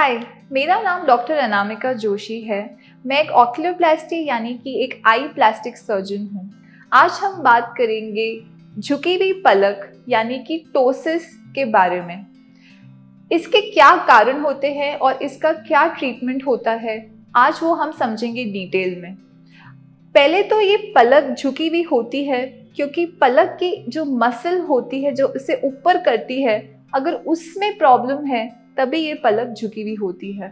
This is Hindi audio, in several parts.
हाय, मेरा नाम डॉक्टर अनामिका जोशी है। मैं एक ऑक्यूलोप्लास्टी यानी कि एक आई प्लास्टिक सर्जन हूँ। आज हम बात करेंगे झुकी हुई पलक यानी कि टोसिस के बारे में। इसके क्या कारण होते हैं और इसका क्या ट्रीटमेंट होता है, आज वो हम समझेंगे डिटेल में। पहले तो ये पलक झुकी हुई होती है क्योंकि पलक की जो मसल होती है जो इसे ऊपर करती है, अगर उसमें प्रॉब्लम है तभी ये पलक झुकी हुई होती है।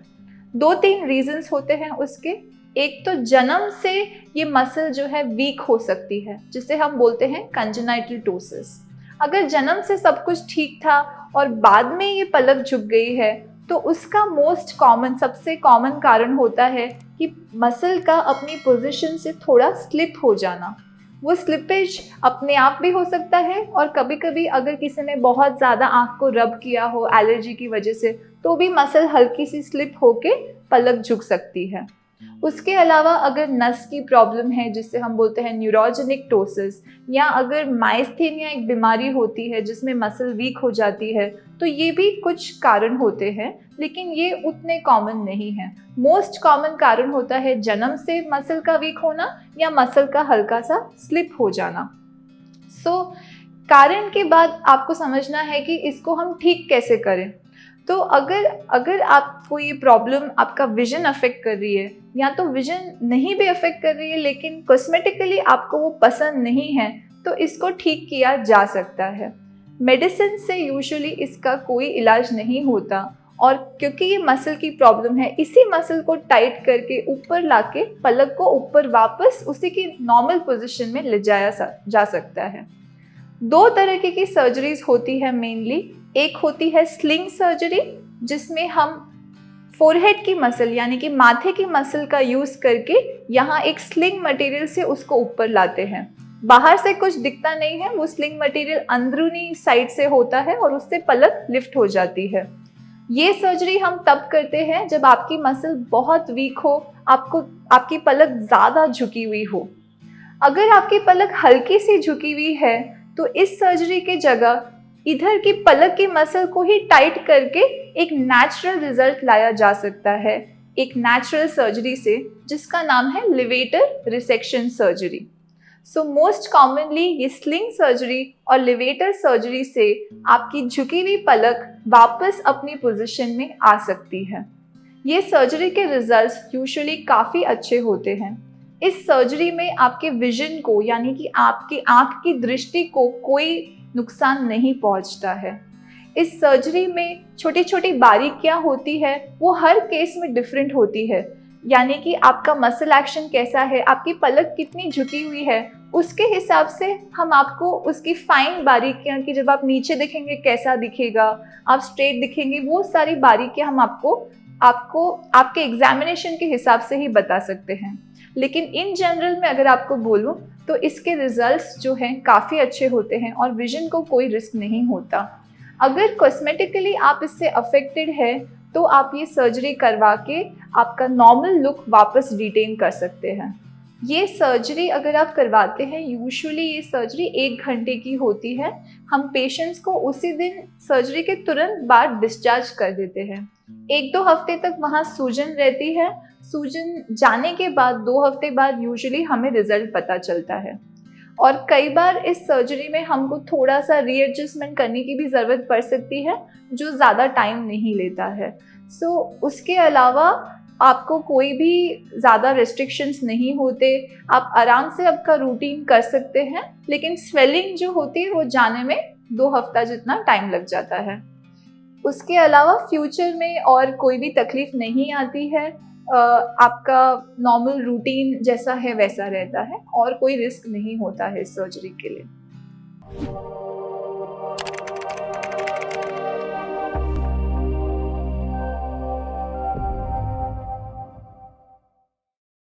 2-3 रीजंस होते हैं उसके। एक तो जन्म से ये मसल जो है वीक हो सकती है, जिसे हम बोलते हैं कंजेनाइटल टोसिस। अगर जन्म से सब कुछ ठीक था और बाद में ये पलक झुक गई है तो उसका मोस्ट कॉमन, सबसे कॉमन कारण होता है कि मसल का अपनी पोजीशन से थोड़ा स्लिप हो जाना। वो स्लिपेज अपने आप भी हो सकता है और कभी कभी अगर किसी ने बहुत ज़्यादा आँख को रब किया हो एलर्जी की वजह से तो भी मसल हल्की सी स्लिप होके पलक झुक सकती है। उसके अलावा अगर नस की प्रॉब्लम है जिससे हम बोलते हैं न्यूरोजेनिक टोसिस, या अगर माइस्थेनिया एक बीमारी होती है जिसमें मसल वीक हो जाती है, तो ये भी कुछ कारण होते हैं, लेकिन ये उतने कॉमन नहीं है। मोस्ट कॉमन कारण होता है जन्म से मसल का वीक होना या मसल का हल्का सा स्लिप हो जाना। कारण के बाद आपको समझना है कि इसको हम ठीक कैसे करें। तो अगर आपको ये प्रॉब्लम आपका विजन अफेक्ट कर रही है, या तो विजन नहीं भी अफेक्ट कर रही है लेकिन कॉस्मेटिकली आपको वो पसंद नहीं है, तो इसको ठीक किया जा सकता है। मेडिसिन से यूजुअली इसका कोई इलाज नहीं होता, और क्योंकि ये मसल की प्रॉब्लम है, इसी मसल को टाइट करके ऊपर लाके पलक को ऊपर वापस उसी की नॉर्मल पोजीशन में ले जाया जा सकता है। 2 तरह की सर्जरीज होती है मेनली। एक होती है स्लिंग सर्जरी, जिसमें हम फोरहेड की मसल यानी कि माथे की मसल का यूज करके यहाँ एक स्लिंग मटेरियल से उसको ऊपर लाते हैं। बाहर से कुछ दिखता नहीं है, वो स्लिंग मटेरियल अंदरूनी साइड से होता है और उससे पलक लिफ्ट हो जाती है। ये सर्जरी हम तब करते हैं जब आपकी मसल बहुत वीक हो, आपकी पलक ज़्यादा झुकी हुई हो। अगर आपकी पलक हल्की सी झुकी हुई है तो इस सर्जरी के जगह इधर की पलक की मसल को ही टाइट करके एक नेचुरल रिजल्ट लाया जा सकता है, एक नेचुरल सर्जरी से, जिसका नाम है levator resection surgery. So most commonly ये स्लिंग सर्जरी और लिवेटर सर्जरी से आपकी झुकी हुई पलक वापस अपनी पोजीशन में आ सकती है। ये सर्जरी के रिजल्ट्स यूजुअली काफ़ी अच्छे होते हैं। इस सर्जरी में आपके विजन को यानी कि आपकी आँख की दृष्टि को कोई नुकसान नहीं पहुंचता है। इस सर्जरी में छोटी छोटी बारीकियां होती है, वो हर केस में डिफरेंट होती है। यानी कि आपका मसल एक्शन कैसा है, आपकी पलक कितनी झुकी हुई है, उसके हिसाब से हम आपको उसकी फाइन बारीकियां, कि जब आप नीचे दिखेंगे कैसा दिखेगा, आप स्ट्रेट दिखेंगे, वो सारी बारीकियां हम आपको आपके एग्जामिनेशन के हिसाब से ही बता सकते हैं। लेकिन इन जनरल में अगर आपको बोलूं तो इसके रिजल्ट्स जो हैं काफ़ी अच्छे होते हैं और विजन को कोई रिस्क नहीं होता। अगर कॉस्मेटिकली आप इससे अफेक्टेड है तो आप ये सर्जरी करवा के आपका नॉर्मल लुक वापस रिटेन कर सकते हैं। ये सर्जरी अगर आप करवाते हैं, यूजुअली ये सर्जरी 1 घंटे की होती है। हम पेशेंट्स को उसी दिन सर्जरी के तुरंत बाद डिस्चार्ज कर देते हैं। 1-2 हफ्ते तक वहाँ सूजन रहती है। सूजन जाने के बाद 2 हफ्ते बाद यूजुअली हमें रिजल्ट पता चलता है। और कई बार इस सर्जरी में हमको थोड़ा सा रीएडजस्टमेंट करने की भी ज़रूरत पड़ सकती है, जो ज़्यादा टाइम नहीं लेता है। उसके अलावा आपको कोई भी ज़्यादा रेस्ट्रिक्शंस नहीं होते, आप आराम से आपका रूटीन कर सकते हैं। लेकिन स्वेलिंग जो होती है वो जाने में 2 हफ्ता जितना टाइम लग जाता है। उसके अलावा फ्यूचर में और कोई भी तकलीफ नहीं आती है। आपका नॉर्मल रूटीन जैसा है वैसा रहता है और कोई रिस्क नहीं होता है सर्जरी के लिए।